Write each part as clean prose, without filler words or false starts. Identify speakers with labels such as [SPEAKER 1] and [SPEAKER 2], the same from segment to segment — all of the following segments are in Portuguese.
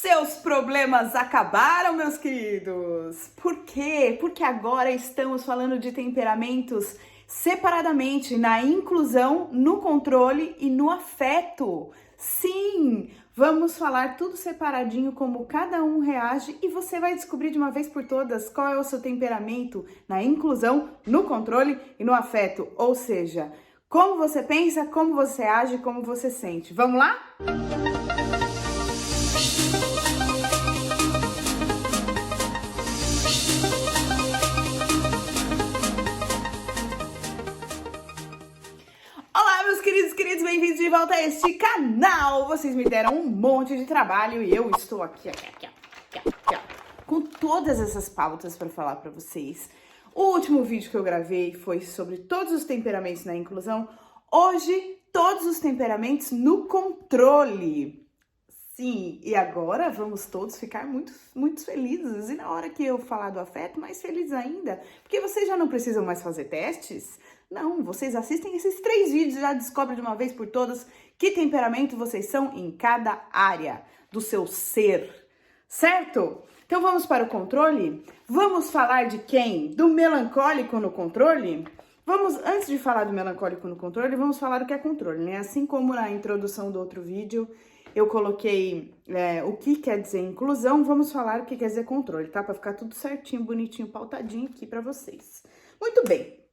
[SPEAKER 1] Seus problemas acabaram, meus queridos! Por quê? Porque agora estamos falando de temperamentos separadamente, na inclusão, no controle e no afeto. Sim, vamos falar tudo separadinho, como cada um reage, e você vai descobrir de uma vez por todas qual é o seu temperamento na inclusão, no controle e no afeto. Ou seja, como você pensa, como você age, como você sente. Vamos lá? Olá, meus queridos, bem-vindos de volta a este canal. Vocês me deram um monte de trabalho e eu estou aqui, com todas essas pautas para falar para vocês. O último vídeo que eu gravei foi sobre todos os temperamentos na inclusão. Hoje, todos os temperamentos no controle. Sim, e agora vamos todos ficar muito felizes. E na hora que eu falar do afeto, mais felizes ainda. Porque vocês já não precisam mais fazer testes? Não, vocês assistem esses 3 vídeos e já descobrem de uma vez por todas que temperamento vocês são em cada área do seu ser, certo? Então vamos para o controle? Vamos falar de quem? Do melancólico no controle? Antes de falar do melancólico no controle, vamos falar do que é controle, né? Assim como na introdução do outro vídeo, eu coloquei o que quer dizer inclusão, vamos falar o que quer dizer controle, tá? Para ficar tudo certinho, bonitinho, pautadinho aqui para vocês. Muito bem.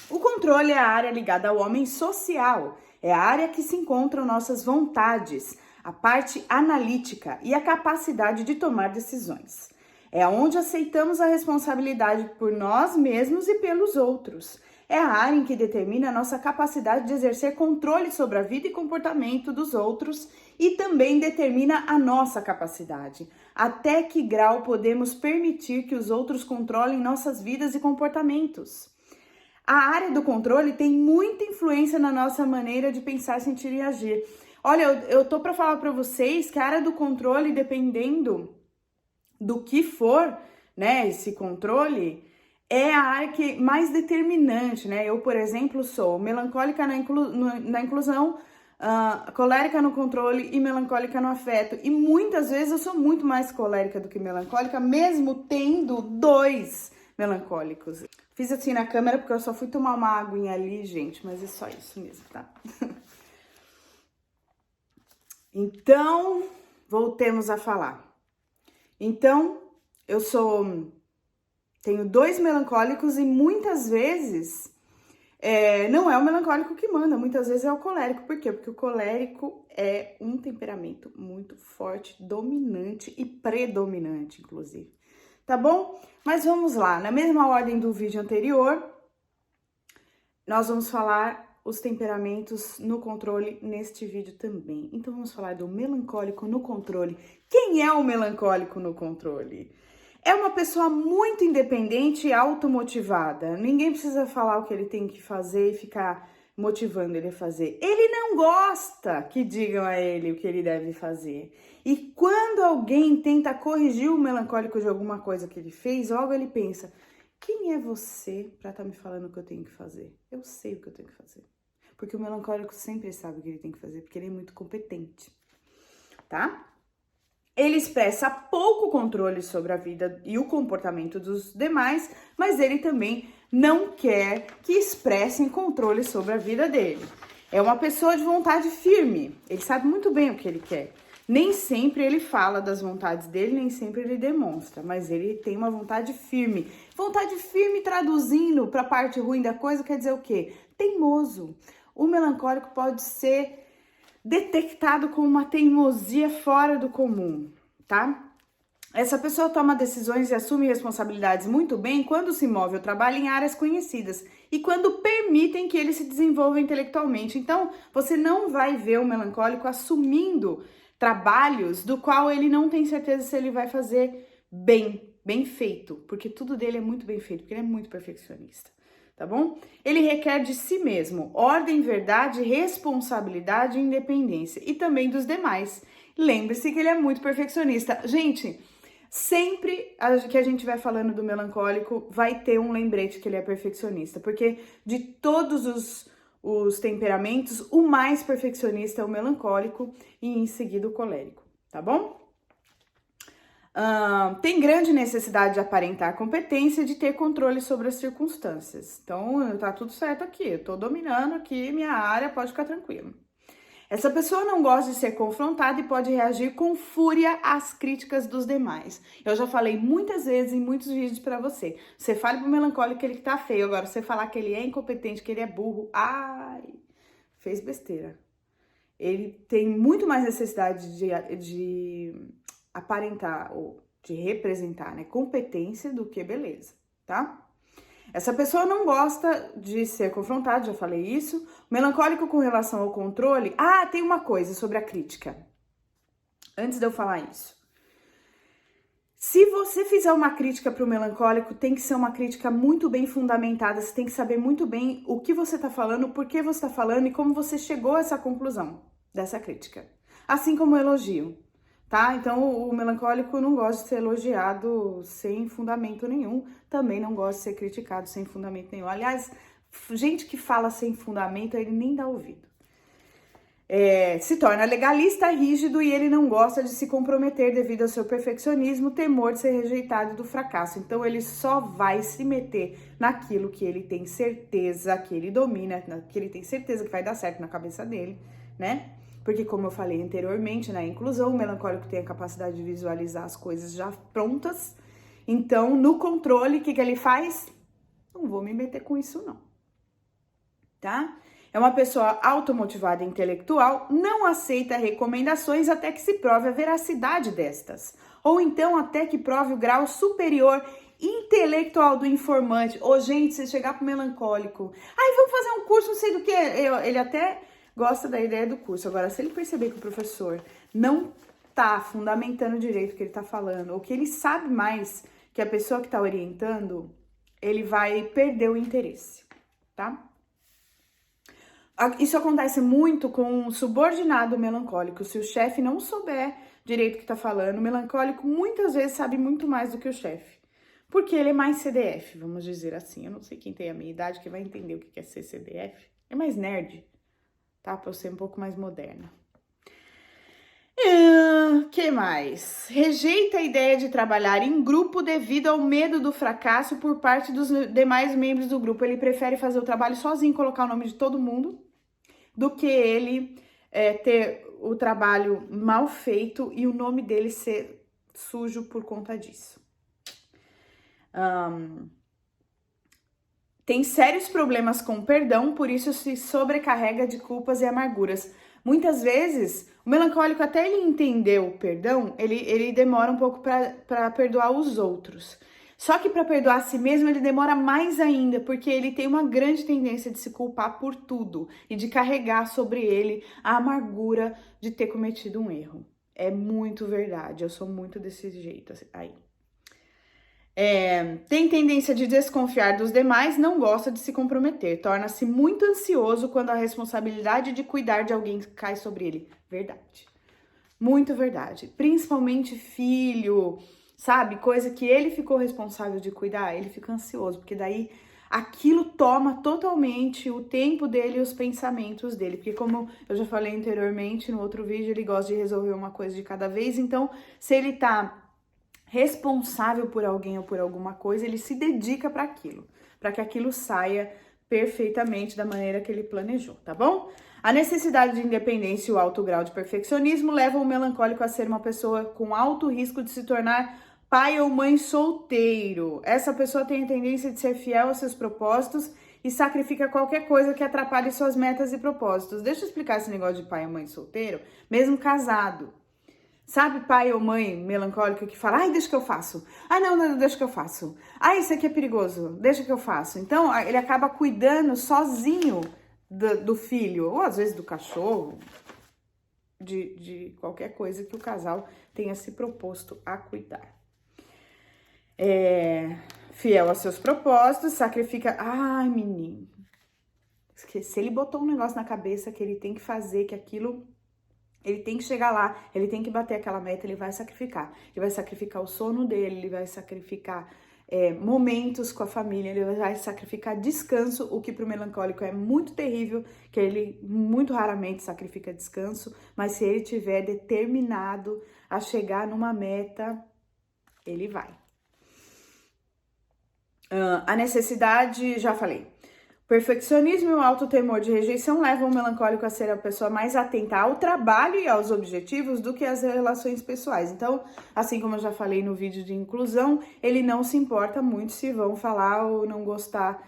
[SPEAKER 1] O controle é a área ligada ao homem social, é a área que se encontram nossas vontades, a parte analítica e a capacidade de tomar decisões. É onde aceitamos a responsabilidade por nós mesmos e pelos outros. É a área em que determina a nossa capacidade de exercer controle sobre a vida e comportamento dos outros e também determina a nossa capacidade. Até que grau podemos permitir que os outros controlem nossas vidas e comportamentos? A área do controle tem muita influência na nossa maneira de pensar, sentir e agir. Olha, eu tô para falar para vocês que a área do controle, dependendo do que for, né, esse controle, é a área que mais determinante, né? Eu, por exemplo, sou melancólica na inclusão, colérica no controle e melancólica no afeto. E muitas vezes eu sou muito mais colérica do que melancólica, mesmo tendo 2 melancólicos. Fiz assim na câmera porque eu só fui tomar uma aguinha ali, gente, mas é só isso mesmo, tá? Então, voltemos a falar. Então, tenho 2 melancólicos e muitas vezes não é o melancólico que manda, muitas vezes é o colérico. Por quê? Porque o colérico é um temperamento muito forte, dominante e predominante, inclusive. Tá bom? Mas vamos lá, na mesma ordem do vídeo anterior, nós vamos falar os temperamentos no controle neste vídeo também. Então vamos falar do melancólico no controle. Quem é o melancólico no controle? É uma pessoa muito independente e automotivada. Ninguém precisa falar o que ele tem que fazer e ficar motivando ele a fazer. Ele não gosta que digam a ele o que ele deve fazer. E quando alguém tenta corrigir o melancólico de alguma coisa que ele fez, logo ele pensa: quem é você para estar me falando o que eu tenho que fazer? Eu sei o que eu tenho que fazer. Porque o melancólico sempre sabe o que ele tem que fazer, porque ele é muito competente, tá? Ele expressa pouco controle sobre a vida e o comportamento dos demais, mas ele também não quer que expressem controle sobre a vida dele. É uma pessoa de vontade firme, ele sabe muito bem o que ele quer. Nem sempre ele fala das vontades dele, nem sempre ele demonstra, mas ele tem uma vontade firme. Vontade firme, traduzindo para a parte ruim da coisa, quer dizer o quê? Teimoso. O melancólico pode ser detectado como uma teimosia fora do comum, tá? Essa pessoa toma decisões e assume responsabilidades muito bem quando se move ou trabalha em áreas conhecidas e quando permitem que ele se desenvolva intelectualmente. Então, você não vai ver o melancólico assumindo trabalhos do qual ele não tem certeza se ele vai fazer bem feito, porque tudo dele é muito bem feito, porque ele é muito perfeccionista, tá bom? Ele requer de si mesmo ordem, verdade, responsabilidade e independência, e também dos demais. Lembre-se que ele é muito perfeccionista. Gente, sempre que a gente vai falando do melancólico, vai ter um lembrete que ele é perfeccionista, porque de todos os temperamentos, o mais perfeccionista é o melancólico e em seguida o colérico, tá bom? Tem grande necessidade de aparentar competência e de ter controle sobre as circunstâncias. Então, tá tudo certo aqui, eu tô dominando aqui minha área, pode ficar tranquilo. Essa pessoa não gosta de ser confrontada e pode reagir com fúria às críticas dos demais. Eu já falei muitas vezes em muitos vídeos pra você. Você fala pro melancólico que ele tá feio, agora você falar que ele é incompetente, que ele é burro, ai, fez besteira. Ele tem muito mais necessidade de aparentar ou de representar, né, competência do que beleza, tá? Essa pessoa não gosta de ser confrontada, já falei isso. Melancólico com relação ao controle. Tem uma coisa sobre a crítica. Antes de eu falar isso. Se você fizer uma crítica para o melancólico, tem que ser uma crítica muito bem fundamentada. Você tem que saber muito bem o que você está falando, por que você está falando e como você chegou a essa conclusão dessa crítica. Assim como o elogio. Tá? Então, o melancólico não gosta de ser elogiado sem fundamento nenhum, também não gosta de ser criticado sem fundamento nenhum. Aliás, gente que fala sem fundamento, ele nem dá ouvido. Se torna legalista, rígido e ele não gosta de se comprometer devido ao seu perfeccionismo, temor de ser rejeitado e do fracasso. Então, ele só vai se meter naquilo que ele tem certeza que ele domina, que ele tem certeza que vai dar certo na cabeça dele, né? Porque, como eu falei anteriormente, na inclusão, o melancólico tem a capacidade de visualizar as coisas já prontas. Então, no controle, o que ele faz? Não vou me meter com isso, não. Tá? É uma pessoa automotivada e intelectual, não aceita recomendações até que se prove a veracidade destas. Ou então, até que prove o grau superior intelectual do informante. Gente, se chegar pro melancólico, vamos fazer um curso, não sei do que. Ele até gosta da ideia do curso. Agora, se ele perceber que o professor não tá fundamentando direito o que ele tá falando, ou que ele sabe mais que a pessoa que tá orientando, ele vai perder o interesse, tá? Isso acontece muito com um subordinado melancólico. Se o chefe não souber direito o que tá falando, o melancólico muitas vezes sabe muito mais do que o chefe. Porque ele é mais CDF, vamos dizer assim. Eu não sei quem tem a minha idade que vai entender o que é ser CDF. É mais nerd. Tá? Pra eu ser um pouco mais moderna. Que mais? Rejeita a ideia de trabalhar em grupo devido ao medo do fracasso por parte dos demais membros do grupo. Ele prefere fazer o trabalho sozinho, colocar o nome de todo mundo, do que ele ter o trabalho mal feito e o nome dele ser sujo por conta disso. Tem sérios problemas com o perdão, por isso se sobrecarrega de culpas e amarguras. Muitas vezes, o melancólico, até ele entender o perdão, ele demora um pouco para perdoar os outros. Só que para perdoar a si mesmo, ele demora mais ainda, porque ele tem uma grande tendência de se culpar por tudo e de carregar sobre ele a amargura de ter cometido um erro. É muito verdade, eu sou muito desse jeito aí. Tem tendência de desconfiar dos demais, não gosta de se comprometer, torna-se muito ansioso quando a responsabilidade de cuidar de alguém cai sobre ele. Verdade. Muito verdade. Principalmente filho, sabe? Coisa que ele ficou responsável de cuidar, ele fica ansioso, porque daí aquilo toma totalmente o tempo dele e os pensamentos dele. Porque como eu já falei anteriormente no outro vídeo, ele gosta de resolver uma coisa de cada vez. Então, se ele tá responsável por alguém ou por alguma coisa, ele se dedica para aquilo, para que aquilo saia perfeitamente da maneira que ele planejou, tá bom? A necessidade de independência e o alto grau de perfeccionismo levam o melancólico a ser uma pessoa com alto risco de se tornar pai ou mãe solteiro. Essa pessoa tem a tendência de ser fiel aos seus propósitos e sacrifica qualquer coisa que atrapalhe suas metas e propósitos. Deixa eu explicar esse negócio de pai ou mãe solteiro, mesmo casado. Sabe pai ou mãe melancólica que fala, deixa que eu faço. Não, deixa que eu faço. Isso aqui é perigoso, deixa que eu faço. Então, ele acaba cuidando sozinho do filho, ou às vezes do cachorro, de qualquer coisa que o casal tenha se proposto a cuidar. Fiel aos seus propósitos, sacrifica... menino. Se ele botou um negócio na cabeça que ele tem que fazer, que aquilo... Ele tem que chegar lá, ele tem que bater aquela meta, ele vai sacrificar. Ele vai sacrificar o sono dele, ele vai sacrificar momentos com a família, ele vai sacrificar descanso, o que para o melancólico é muito terrível, que ele muito raramente sacrifica descanso, mas se ele tiver determinado a chegar numa meta, Ele vai. A necessidade, já falei. Perfeccionismo e o alto temor de rejeição levam o melancólico a ser a pessoa mais atenta ao trabalho e aos objetivos do que às relações pessoais. Então, assim como eu já falei no vídeo de inclusão, ele não se importa muito se vão falar ou não gostar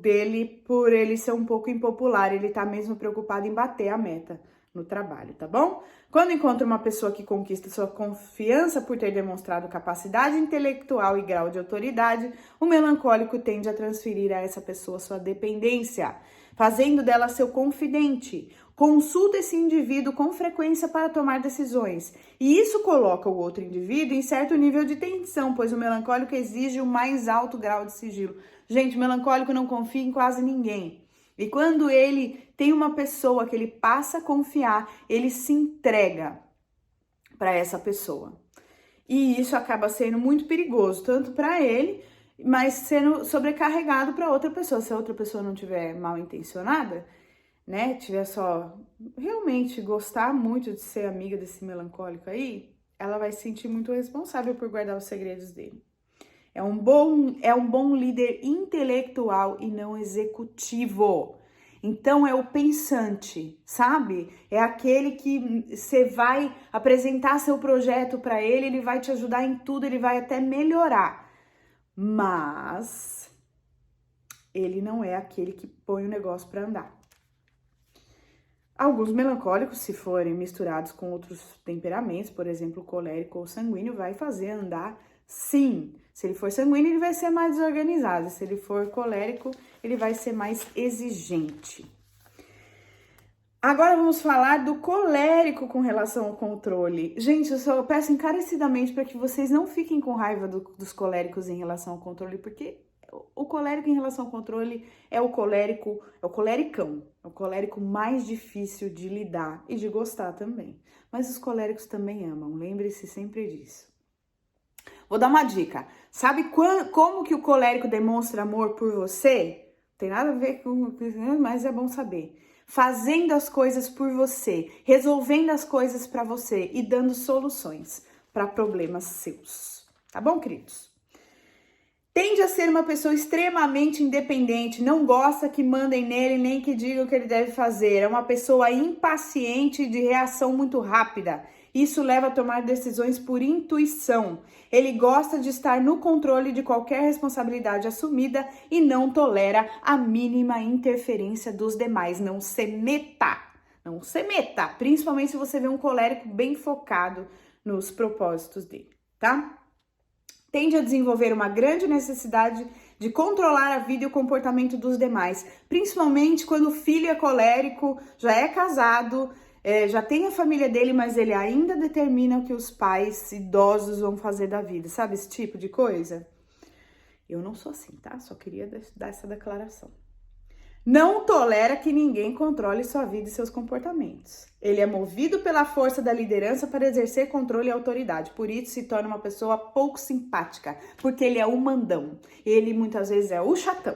[SPEAKER 1] dele por ele ser um pouco impopular. Ele tá mesmo preocupado em bater a meta no trabalho, tá bom? Quando encontra uma pessoa que conquista sua confiança por ter demonstrado capacidade intelectual e grau de autoridade, o melancólico tende a transferir a essa pessoa sua dependência, fazendo dela seu confidente. Consulta esse indivíduo com frequência para tomar decisões, e isso coloca o outro indivíduo em certo nível de tensão, pois o melancólico exige o mais alto grau de sigilo. Gente, o melancólico não confia em quase ninguém. E quando ele tem uma pessoa que ele passa a confiar, ele se entrega para essa pessoa. E isso acaba sendo muito perigoso, tanto para ele, mas sendo sobrecarregado para outra pessoa. Se a outra pessoa não tiver mal intencionada, né, tiver só realmente gostar muito de ser amiga desse melancólico aí, ela vai se sentir muito responsável por guardar os segredos dele. É um bom líder intelectual e não executivo. Então, é o pensante, sabe? É aquele que você vai apresentar seu projeto para ele, ele vai te ajudar em tudo, ele vai até melhorar. Mas ele não é aquele que põe o negócio para andar. Alguns melancólicos, se forem misturados com outros temperamentos, por exemplo, colérico ou sanguíneo, vai fazer andar sim. Se ele for sanguíneo, ele vai ser mais desorganizado. Se ele for colérico, ele vai ser mais exigente. Agora vamos falar do colérico com relação ao controle. Gente, eu só peço encarecidamente para que vocês não fiquem com raiva dos coléricos em relação ao controle, porque o colérico em relação ao controle é o colericão, é o colérico mais difícil de lidar e de gostar também. Mas os coléricos também amam, lembre-se sempre disso. Vou dar uma dica. Sabe como que o colérico demonstra amor por você? Tem nada a ver com... mas é bom saber. Fazendo as coisas por você, resolvendo as coisas para você e dando soluções para problemas seus. Tá bom, queridos? Tende a ser uma pessoa extremamente independente, não gosta que mandem nele nem que digam o que ele deve fazer. É uma pessoa impaciente e de reação muito rápida. Isso leva a tomar decisões por intuição. Ele gosta de estar no controle de qualquer responsabilidade assumida e não tolera a mínima interferência dos demais. Não se meta, não se meta, principalmente se você vê um colérico bem focado nos propósitos dele, tá? Tende a desenvolver uma grande necessidade de controlar a vida e o comportamento dos demais, principalmente quando o filho é colérico, já é casado, já tem a família dele, mas ele ainda determina o que os pais idosos vão fazer da vida, sabe esse tipo de coisa? Eu não sou assim, tá? Só queria dar essa declaração. Não tolera que ninguém controle sua vida e seus comportamentos. Ele é movido pela força da liderança para exercer controle e autoridade. Por isso se torna uma pessoa pouco simpática, porque ele é o mandão. Ele muitas vezes é o chatão.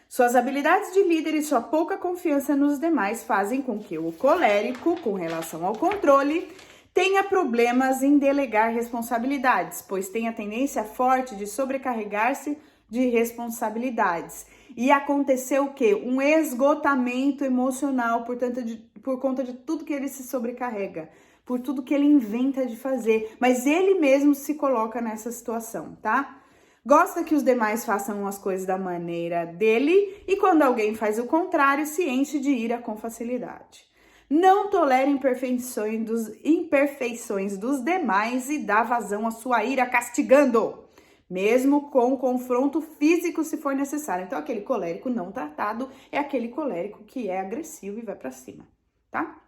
[SPEAKER 1] Suas habilidades de líder e sua pouca confiança nos demais fazem com que o colérico, com relação ao controle, tenha problemas em delegar responsabilidades, pois tem a tendência forte de sobrecarregar-se de responsabilidades. E aconteceu o quê? Um esgotamento emocional, por conta de tudo que ele se sobrecarrega, por tudo que ele inventa de fazer, mas ele mesmo se coloca nessa situação, tá? Gosta que os demais façam as coisas da maneira dele e quando alguém faz o contrário, se enche de ira com facilidade. Não tolera imperfeições dos demais e dá vazão à sua ira castigando, mesmo com confronto físico se for necessário. Então, aquele colérico não tratado é aquele colérico que é agressivo e vai pra cima, tá?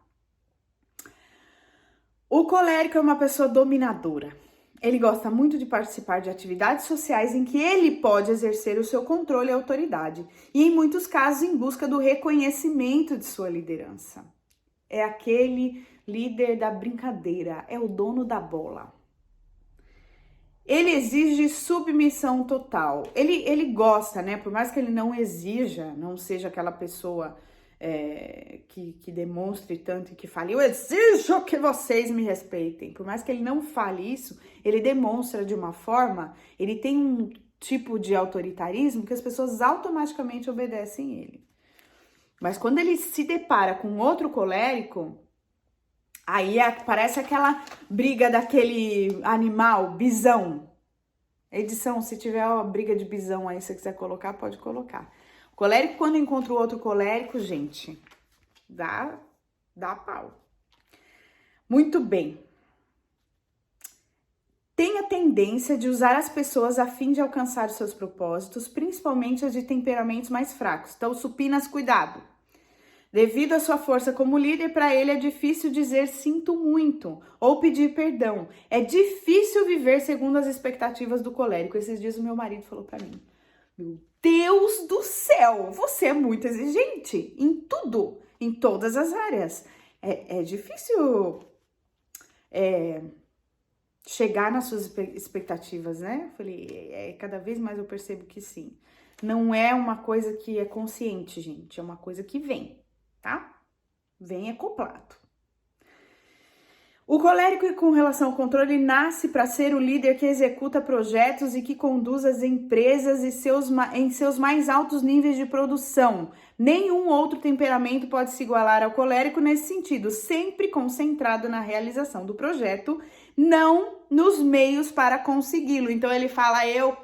[SPEAKER 1] O colérico é uma pessoa dominadora. Ele gosta muito de participar de atividades sociais em que ele pode exercer o seu controle e autoridade, e em muitos casos em busca do reconhecimento de sua liderança. É aquele líder da brincadeira, é o dono da bola. Ele exige submissão total. Ele gosta, né? Por mais que ele não exija, não seja aquela pessoa que demonstre tanto e que fale, eu exijo que vocês me respeitem. Por mais que ele não fale isso, ele demonstra de uma forma, ele tem um tipo de autoritarismo que as pessoas automaticamente obedecem ele. Mas quando ele se depara com outro colérico, aí parece aquela briga daquele animal, bisão. Edição, se tiver uma briga de bisão aí, se você quiser colocar, pode colocar. O colérico, quando encontra o outro colérico, gente, dá pau. Muito bem. Tem a tendência de usar as pessoas a fim de alcançar os seus propósitos, principalmente as de temperamentos mais fracos. Então, supinas, cuidado. Devido à sua força como líder, para ele é difícil dizer sinto muito ou pedir perdão. É difícil viver segundo as expectativas do colérico. Esses dias o meu marido falou para mim, meu Deus do céu, você é muito exigente em tudo, em todas as áreas. É difícil chegar nas suas expectativas, né? Eu falei, cada vez mais eu percebo que sim. Não é uma coisa que é consciente, gente, é uma coisa que vem. Tá? Vem acoplado. O colérico, com relação ao controle, nasce para ser o líder que executa projetos e que conduz as empresas em seus mais altos níveis de produção. Nenhum outro temperamento pode se igualar ao colérico nesse sentido, sempre concentrado na realização do projeto, não nos meios para consegui-lo. Então ele fala, eu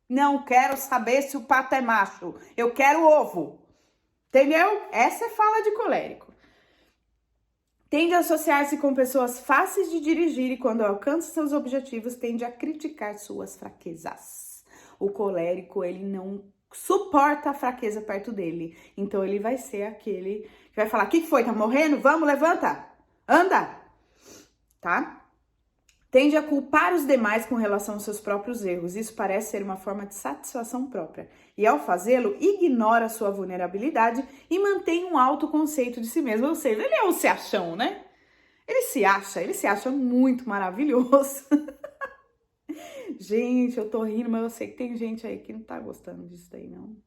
[SPEAKER 1] não quero saber se o pato é macho, eu quero ovo. Entendeu? Essa é fala de colérico. Tende a associar-se com pessoas fáceis de dirigir e quando alcança seus objetivos, tende a criticar suas fraquezas. O colérico, ele não suporta a fraqueza perto dele. Então, ele vai ser aquele que vai falar, o que foi? Tá morrendo? Vamos, levanta! Anda! Tá? Tende a culpar os demais com relação aos seus próprios erros. Isso parece ser uma forma de satisfação própria. E ao fazê-lo, ignora a sua vulnerabilidade e mantém um alto conceito de si mesmo. Ou seja, ele é um se achão, né? Ele se acha muito maravilhoso. Gente, eu tô rindo, mas eu sei que tem gente aí que não tá gostando disso daí, não.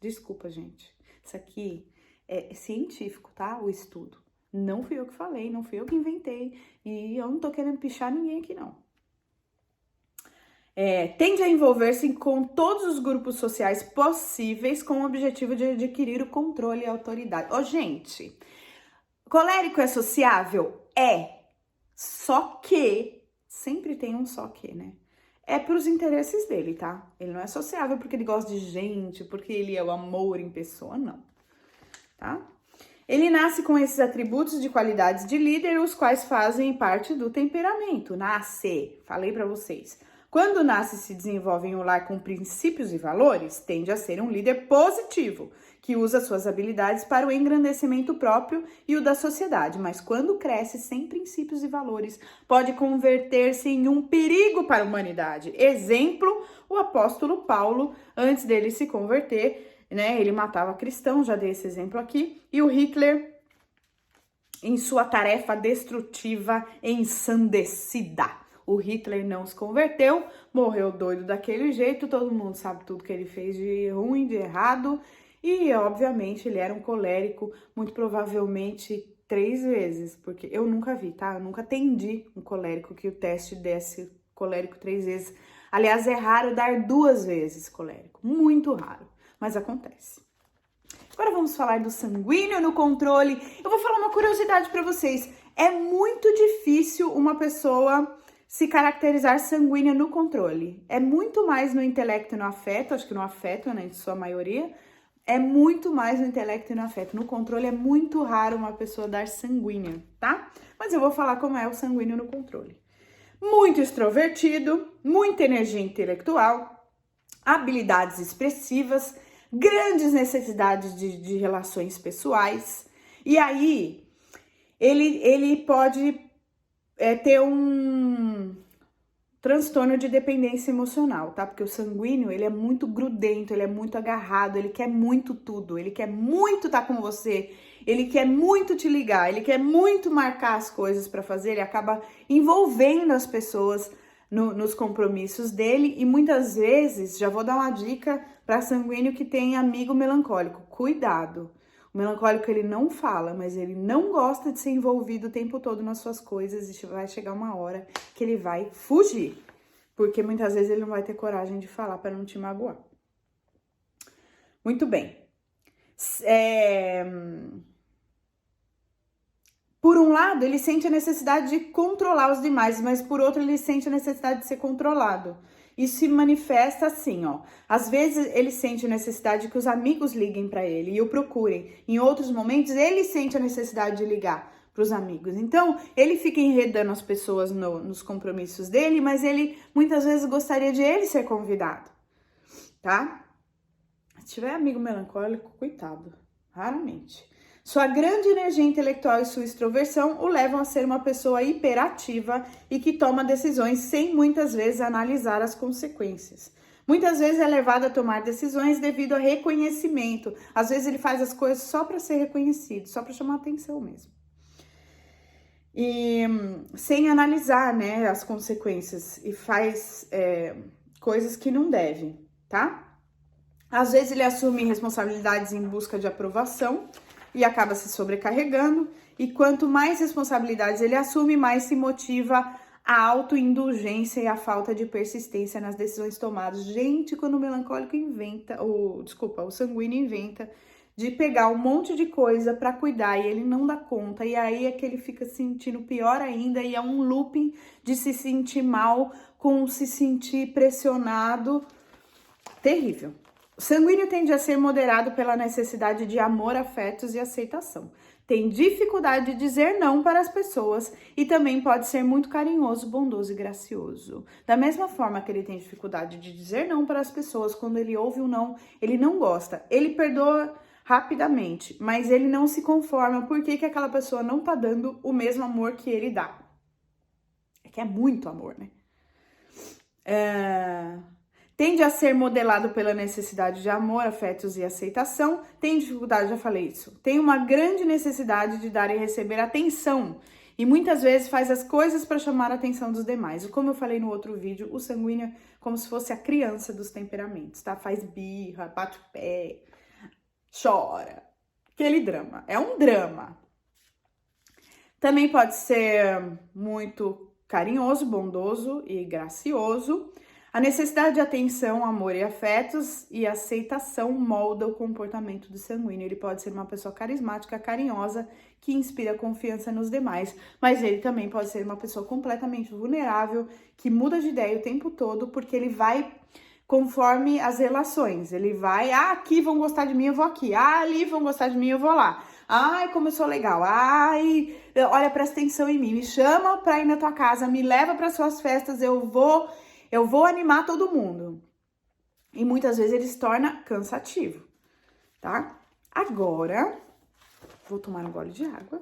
[SPEAKER 1] Desculpa, gente. Isso aqui é científico, tá? O estudo. Não fui eu que falei, não fui eu que inventei. E eu não tô querendo pichar ninguém aqui, não. Tende a envolver-se com todos os grupos sociais possíveis com o objetivo de adquirir o controle e a autoridade. Ô, gente, colérico é sociável? É. Só que, sempre tem um só que, né? É pros interesses dele, tá? Ele não é sociável porque ele gosta de gente, porque ele é o amor em pessoa, não. Tá? Ele nasce com esses atributos de qualidades de líder, os quais fazem parte do temperamento. Nasce, falei pra vocês. Quando nasce e se desenvolve em um lar com princípios e valores, tende a ser um líder positivo, que usa suas habilidades para o engrandecimento próprio e o da sociedade. Mas quando cresce sem princípios e valores, pode converter-se em um perigo para a humanidade. Exemplo, o apóstolo Paulo, antes dele se converter, né, ele matava cristãos, já dei esse exemplo aqui, e o Hitler, em sua tarefa destrutiva ensandecida. O Hitler não se converteu, morreu doido daquele jeito, todo mundo sabe tudo que ele fez de ruim, de errado, e obviamente ele era um colérico, muito provavelmente 3 vezes, porque eu nunca vi, tá? Eu nunca atendi um colérico que o teste desse colérico 3 vezes. Aliás, é raro dar 2 vezes colérico, muito raro. Mas acontece. Agora vamos falar do sanguíneo no controle. Eu vou falar uma curiosidade para vocês. É muito difícil uma pessoa se caracterizar sanguínea no controle. É muito mais no intelecto e no afeto, acho que no afeto, né, em sua maioria, é muito mais no intelecto e no afeto. No controle é muito raro uma pessoa dar sanguínea, tá? Mas eu vou falar como é o sanguíneo no controle. Muito extrovertido, muita energia intelectual, habilidades expressivas, grandes necessidades de relações pessoais, e aí ele pode ter um transtorno de dependência emocional, tá? Porque o sanguíneo, ele é muito grudento, ele é muito agarrado, ele quer muito tudo, ele quer muito estar com você, ele quer muito te ligar, ele quer muito marcar as coisas para fazer, ele acaba envolvendo as pessoas nos compromissos dele, e muitas vezes, já vou dar uma dica para sanguíneo que tem amigo melancólico, cuidado. O melancólico, ele não fala, mas ele não gosta de ser envolvido o tempo todo nas suas coisas e vai chegar uma hora que ele vai fugir. Porque muitas vezes ele não vai ter coragem de falar para não te magoar. Muito bem. Por um lado, ele sente a necessidade de controlar os demais, mas por outro, ele sente a necessidade de ser controlado. Isso se manifesta assim, ó. Às vezes, ele sente a necessidade de que os amigos liguem para ele e o procurem. Em outros momentos, ele sente a necessidade de ligar para os amigos. Então, ele fica enredando as pessoas nos compromissos dele, mas ele muitas vezes gostaria de ele ser convidado, tá? Se tiver amigo melancólico, coitado, raramente. Sua grande energia intelectual e sua extroversão o levam a ser uma pessoa hiperativa e que toma decisões sem muitas vezes analisar as consequências. Muitas vezes é levado a tomar decisões devido a reconhecimento. Às vezes ele faz as coisas só para ser reconhecido, só para chamar atenção mesmo. E sem analisar, né, as consequências e faz coisas que não deve, tá? Às vezes ele assume responsabilidades em busca de aprovação e acaba se sobrecarregando. E quanto mais responsabilidades ele assume, mais se motiva a autoindulgência e a falta de persistência nas decisões tomadas. Gente, quando o melancólico o sanguíneo inventa de pegar um monte de coisa para cuidar e ele não dá conta. E aí é que ele fica se sentindo pior ainda e é um looping de se sentir mal com se sentir pressionado. Terrível. O sanguíneo tende a ser moderado pela necessidade de amor, afetos e aceitação. Tem dificuldade de dizer não para as pessoas e também pode ser muito carinhoso, bondoso e gracioso. Da mesma forma que ele tem dificuldade de dizer não para as pessoas, quando ele ouve um não, ele não gosta. Ele perdoa rapidamente, mas ele não se conforma porque aquela pessoa não tá dando o mesmo amor que ele dá. É que é muito amor, né? Tende a ser modelado pela necessidade de amor, afetos e aceitação. Tem dificuldade, já falei isso. Tem uma grande necessidade de dar e receber atenção. E muitas vezes faz as coisas para chamar a atenção dos demais. Como eu falei no outro vídeo, o sanguíneo é como se fosse a criança dos temperamentos, tá? Faz birra, bate o pé, chora. Aquele drama. É um drama. Também pode ser muito carinhoso, bondoso e gracioso. A necessidade de atenção, amor e afetos e aceitação molda o comportamento do sanguíneo. Ele pode ser uma pessoa carismática, carinhosa, que inspira confiança nos demais, mas ele também pode ser uma pessoa completamente vulnerável, que muda de ideia o tempo todo, porque ele vai conforme as relações. Ele vai, aqui vão gostar de mim, eu vou aqui. Ali vão gostar de mim, eu vou lá. Ai, como eu sou legal. Ai, olha, presta atenção em mim. Me chama pra ir na tua casa, me leva para suas festas, eu vou animar todo mundo. E muitas vezes ele se torna cansativo, tá? Agora, vou tomar um gole de água.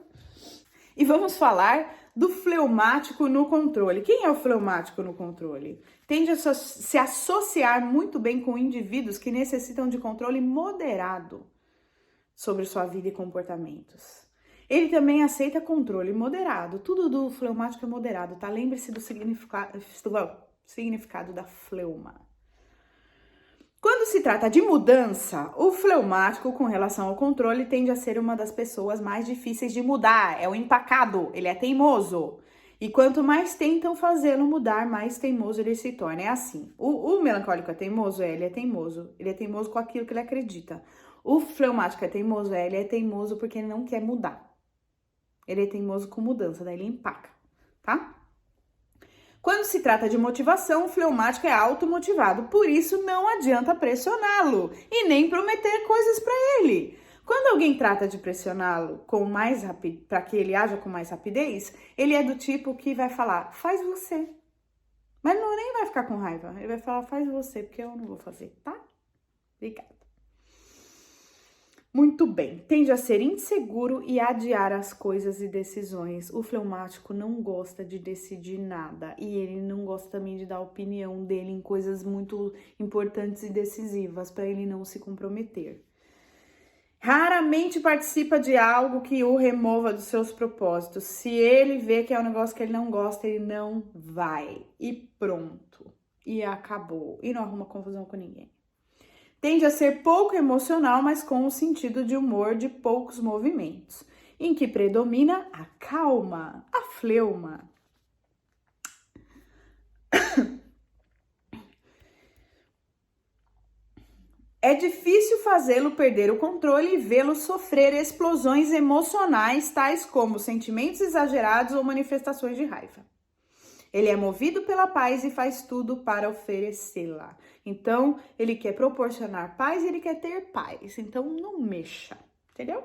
[SPEAKER 1] E vamos falar do fleumático no controle. Quem é o fleumático no controle? Tende a se associar muito bem com indivíduos que necessitam de controle moderado sobre sua vida e comportamentos. Ele também aceita controle moderado. Tudo do fleumático é moderado, tá? Lembre-se do significado da fleuma. Quando se trata de mudança, o fleumático, com relação ao controle, tende a ser uma das pessoas mais difíceis de mudar. É o empacado, ele é teimoso. E quanto mais tentam fazê-lo mudar, mais teimoso ele se torna. É assim, o melancólico é teimoso? Ele é teimoso. Ele é teimoso com aquilo que ele acredita. O fleumático é teimoso? Ele é teimoso porque ele não quer mudar. Ele é teimoso com mudança, daí ele empaca, tá? Quando se trata de motivação, o fleumático é automotivado, por isso não adianta pressioná-lo e nem prometer coisas para ele. Quando alguém trata de pressioná-lo para que ele haja com mais rapidez, ele é do tipo que vai falar, faz você. Mas não nem vai ficar com raiva, ele vai falar, faz você, porque eu não vou fazer, tá? Obrigada. Muito bem, tende a ser inseguro e adiar as coisas e decisões. O fleumático não gosta de decidir nada e ele não gosta também de dar a opinião dele em coisas muito importantes e decisivas para ele não se comprometer. Raramente participa de algo que o remova dos seus propósitos. Se ele vê que é um negócio que ele não gosta, ele não vai. E pronto. E acabou. E não arruma confusão com ninguém. Tende a ser pouco emocional, mas com um sentido de humor de poucos movimentos, em que predomina a calma, a fleuma. É difícil fazê-lo perder o controle e vê-lo sofrer explosões emocionais, tais como sentimentos exagerados ou manifestações de raiva. Ele é movido pela paz e faz tudo para oferecê-la. Então, ele quer proporcionar paz e ele quer ter paz. Então, não mexa, entendeu?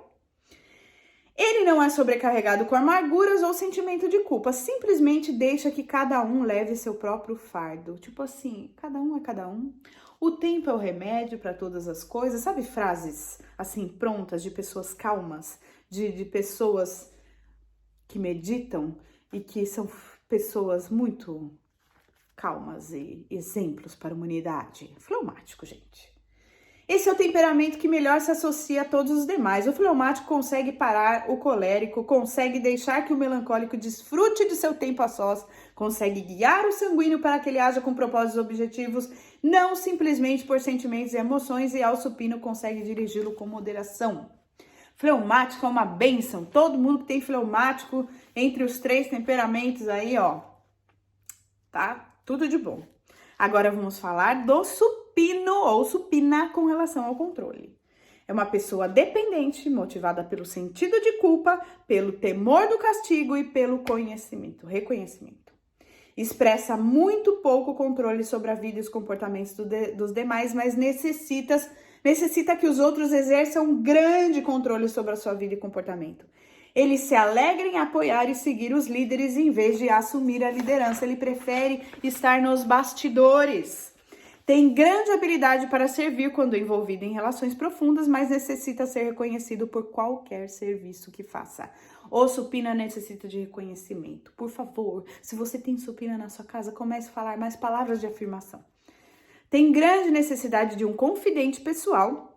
[SPEAKER 1] Ele não é sobrecarregado com amarguras ou sentimento de culpa. Simplesmente deixa que cada um leve seu próprio fardo. Tipo assim, cada um é cada um. O tempo é o remédio para todas as coisas. Sabe frases assim prontas de pessoas calmas, de pessoas que meditam e que são pessoas muito calmas e exemplos para a humanidade. Fleumático, gente. Esse é o temperamento que melhor se associa a todos os demais. O fleumático consegue parar o colérico, consegue deixar que o melancólico desfrute de seu tempo a sós, consegue guiar o sanguíneo para que ele haja com propósitos objetivos, não simplesmente por sentimentos e emoções, e ao supino consegue dirigi-lo com moderação. Fleumático é uma bênção. Todo mundo que tem fleumático entre os 3 temperamentos aí, ó, tá? Tudo de bom. Agora vamos falar do supino ou supina com relação ao controle. É uma pessoa dependente, motivada pelo sentido de culpa, pelo temor do castigo e pelo reconhecimento. Expressa muito pouco controle sobre a vida e os comportamentos dos demais, mas necessita que os outros exerçam um grande controle sobre a sua vida e comportamento. Ele se alegra em apoiar e seguir os líderes em vez de assumir a liderança. Ele prefere estar nos bastidores. Tem grande habilidade para servir quando envolvido em relações profundas, mas necessita ser reconhecido por qualquer serviço que faça. O supina necessita de reconhecimento. Por favor, se você tem supina na sua casa, comece a falar mais palavras de afirmação. Tem grande necessidade de um confidente pessoal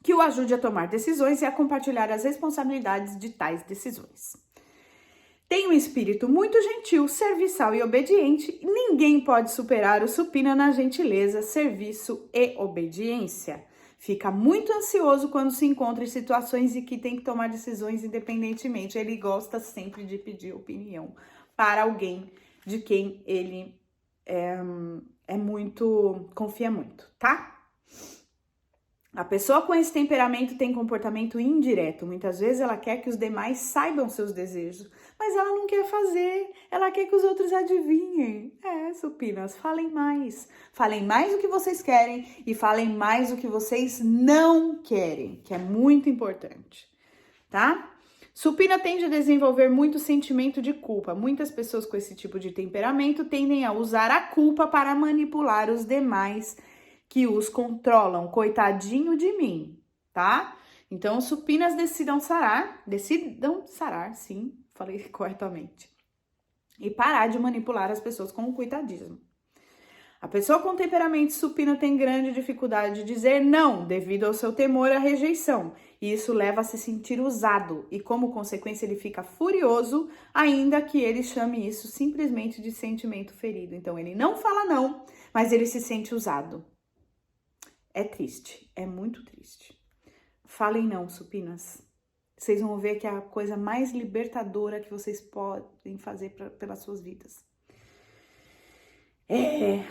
[SPEAKER 1] que o ajude a tomar decisões e a compartilhar as responsabilidades de tais decisões. Tem um espírito muito gentil, serviçal e obediente. Ninguém pode superar o supina na gentileza, serviço e obediência. Fica muito ansioso quando se encontra em situações em que tem que tomar decisões independentemente. Ele gosta sempre de pedir opinião para alguém de quem ele confia muito, tá? A pessoa com esse temperamento tem comportamento indireto. Muitas vezes ela quer que os demais saibam seus desejos, mas ela não quer fazer. Ela quer que os outros adivinhem. Supinas, falem mais. Falem mais do que vocês querem e falem mais do que vocês não querem, que é muito importante, tá? Supina tende a desenvolver muito sentimento de culpa. Muitas pessoas com esse tipo de temperamento tendem a usar a culpa para manipular os demais que os controlam. Coitadinho de mim, tá? Então, supinas decidam sarar, sim, falei corretamente. E parar de manipular as pessoas com o coitadismo. A pessoa com temperamento supino tem grande dificuldade de dizer não, devido ao seu temor à rejeição. E isso leva a se sentir usado. E como consequência ele fica furioso, ainda que ele chame isso simplesmente de sentimento ferido. Então, ele não fala não, mas ele se sente usado. É triste, é muito triste. Falem não, supinas. Vocês vão ver que é a coisa mais libertadora que vocês podem fazer pelas suas vidas.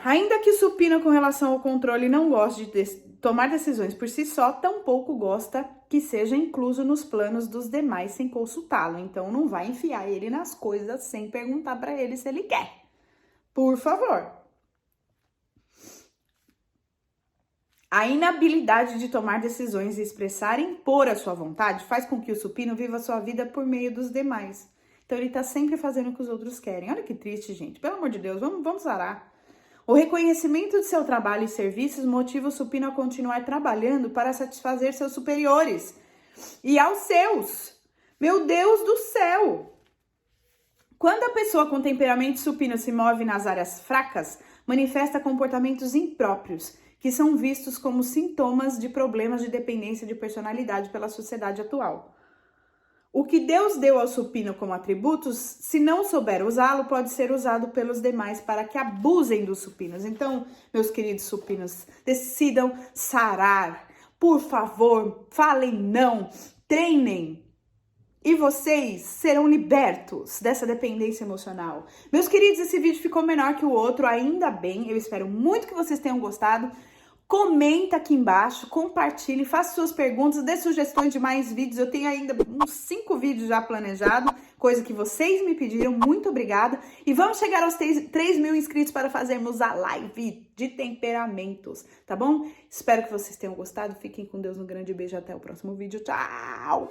[SPEAKER 1] Ainda que supina com relação ao controle não goste de tomar decisões por si só, tampouco gosta que seja incluso nos planos dos demais sem consultá-lo. Então, não vai enfiar ele nas coisas sem perguntar para ele se ele quer. Por favor. A inabilidade de tomar decisões e expressar e impor a sua vontade faz com que o supino viva a sua vida por meio dos demais. Então, ele tá sempre fazendo o que os outros querem. Olha que triste, gente. Pelo amor de Deus, vamos orar. O reconhecimento de seu trabalho e serviços motiva o supino a continuar trabalhando para satisfazer seus superiores e aos seus. Meu Deus do céu! Quando a pessoa com temperamento supino se move nas áreas fracas, manifesta comportamentos impróprios, que são vistos como sintomas de problemas de dependência de personalidade pela sociedade atual. O que Deus deu ao supino como atributos, se não souber usá-lo, pode ser usado pelos demais para que abusem dos supinos. Então, meus queridos supinos, decidam sarar. Por favor, falem não, treinem. E vocês serão libertos dessa dependência emocional. Meus queridos, esse vídeo ficou menor que o outro, ainda bem. Eu espero muito que vocês tenham gostado. Comenta aqui embaixo, compartilhe, faça suas perguntas, dê sugestões de mais vídeos. Eu tenho ainda uns 5 vídeos já planejados, coisa que vocês me pediram. Muito obrigada. E vamos chegar aos 3 mil inscritos para fazermos a live de temperamentos, tá bom? Espero que vocês tenham gostado. Fiquem com Deus, um grande beijo. Até o próximo vídeo. Tchau!